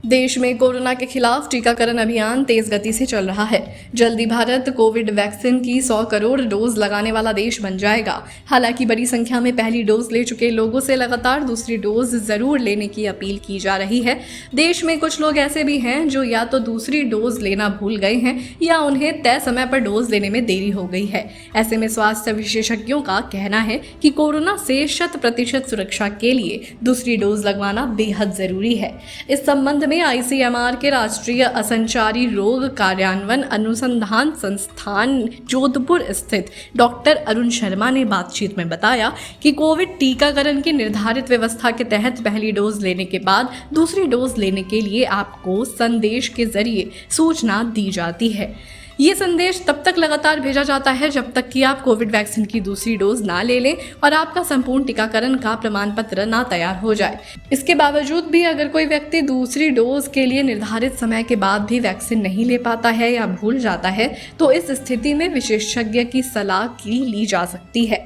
देश में कोरोना के खिलाफ टीकाकरण अभियान तेज गति से चल रहा है। जल्दी भारत कोविड वैक्सीन की 100 करोड़ डोज लगाने वाला देश बन जाएगा। हालांकि बड़ी संख्या में पहली डोज ले चुके लोगों से लगातार दूसरी डोज जरूर लेने की अपील की जा रही है। देश में कुछ लोग ऐसे भी हैं जो या तो दूसरी डोज लेना भूल गए हैं या उन्हें तय समय पर डोज लेने में देरी हो गई है। ऐसे में स्वास्थ्य विशेषज्ञों का कहना है कि कोरोना से 100% सुरक्षा के लिए दूसरी डोज लगवाना बेहद जरूरी है। इस संबंध में आईसीएमआर के राष्ट्रीय असंचारी रोग कार्यान्वयन अनुसंधान संस्थान जोधपुर स्थित डॉक्टर अरुण शर्मा ने बातचीत में बताया कि कोविड टीकाकरण की निर्धारित व्यवस्था के तहत पहली डोज लेने के बाद दूसरी डोज लेने के लिए आपको संदेश के जरिए सूचना दी जाती है। ये संदेश तब तक लगातार भेजा जाता है जब तक कि आप कोविड वैक्सीन की दूसरी डोज ना ले लें और आपका संपूर्ण टीकाकरण का प्रमाण पत्र ना तैयार हो जाए। इसके बावजूद भी अगर कोई व्यक्ति दूसरी डोज के लिए निर्धारित समय के बाद भी वैक्सीन नहीं ले पाता है या भूल जाता है तो इस स्थिति में विशेषज्ञ की सलाह की ली जा सकती है।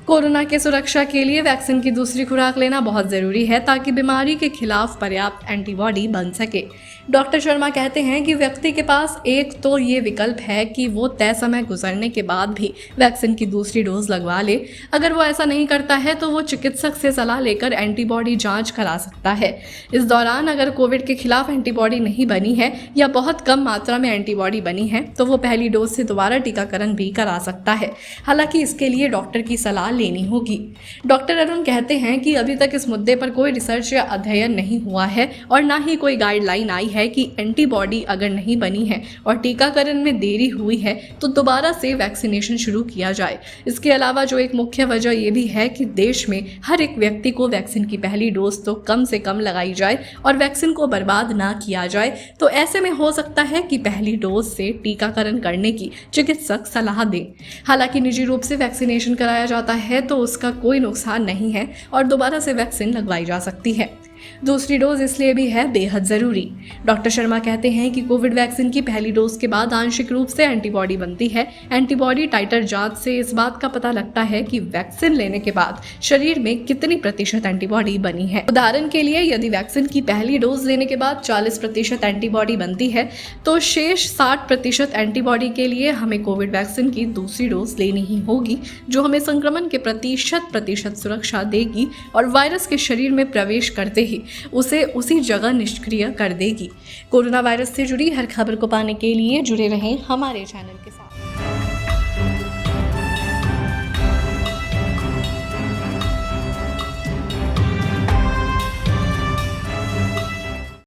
कोरोना के सुरक्षा के लिए वैक्सीन की दूसरी खुराक लेना बहुत ज़रूरी है ताकि बीमारी के खिलाफ पर्याप्त एंटीबॉडी बन सके। डॉक्टर शर्मा कहते हैं कि व्यक्ति के पास एक तो ये विकल्प है कि वो तय समय गुजरने के बाद भी वैक्सीन की दूसरी डोज लगवा ले। अगर वो ऐसा नहीं करता है तो वो चिकित्सक से सलाह लेकर एंटीबॉडी जांच करा सकता है। इस दौरान अगर कोविड के खिलाफ एंटीबॉडी नहीं बनी है या बहुत कम मात्रा में एंटीबॉडी बनी है तो वो पहली डोज से दोबारा टीकाकरण भी करा सकता है। हालांकि इसके लिए डॉक्टर की सलाह लेनी होगी। डॉक्टर अरुण कहते हैं कि अभी तक इस मुद्दे पर कोई रिसर्च या अध्ययन नहीं हुआ है और ना ही कोई गाइडलाइन आई है कि एंटीबॉडी अगर नहीं बनी है और टीकाकरण में देरी हुई है तो दोबारा से वैक्सीनेशन शुरू किया जाए। इसके अलावा जो एक मुख्य वजह यह भी है कि देश में हर एक व्यक्ति को वैक्सीन की पहली डोज तो कम से कम लगाई जाए और वैक्सीन को बर्बाद ना किया जाए। तो ऐसे में हो सकता है कि पहली डोज से टीकाकरण करने की चिकित्सक सलाह दें। हालांकि निजी रूप से वैक्सीनेशन कराया जाता है तो उसका कोई नुकसान नहीं है और दोबारा से वैक्सीन लगवाई जा सकती है। दूसरी डोज इसलिए भी है बेहद ज़रूरी। डॉक्टर शर्मा कहते हैं कि कोविड वैक्सीन की पहली डोज के बाद आंशिक रूप से एंटीबॉडी बनती है। एंटीबॉडी टाइटर जांच से इस बात का पता लगता है कि वैक्सीन लेने के बाद शरीर में कितनी प्रतिशत एंटीबॉडी बनी है। उदाहरण के लिए यदि वैक्सीन की पहली डोज लेने के बाद 40% एंटीबॉडी बनती है तो शेष 60% एंटीबॉडी के लिए हमें कोविड वैक्सीन की दूसरी डोज लेनी ही होगी, जो हमें संक्रमण के 100% सुरक्षा देगी और वायरस के शरीर में प्रवेश करते ही उसे उसी जगह निष्क्रिय कर देगी। कोरोना वायरस से जुड़ी हर खबर को पाने के लिए जुड़े रहें हमारे चैनल के साथ।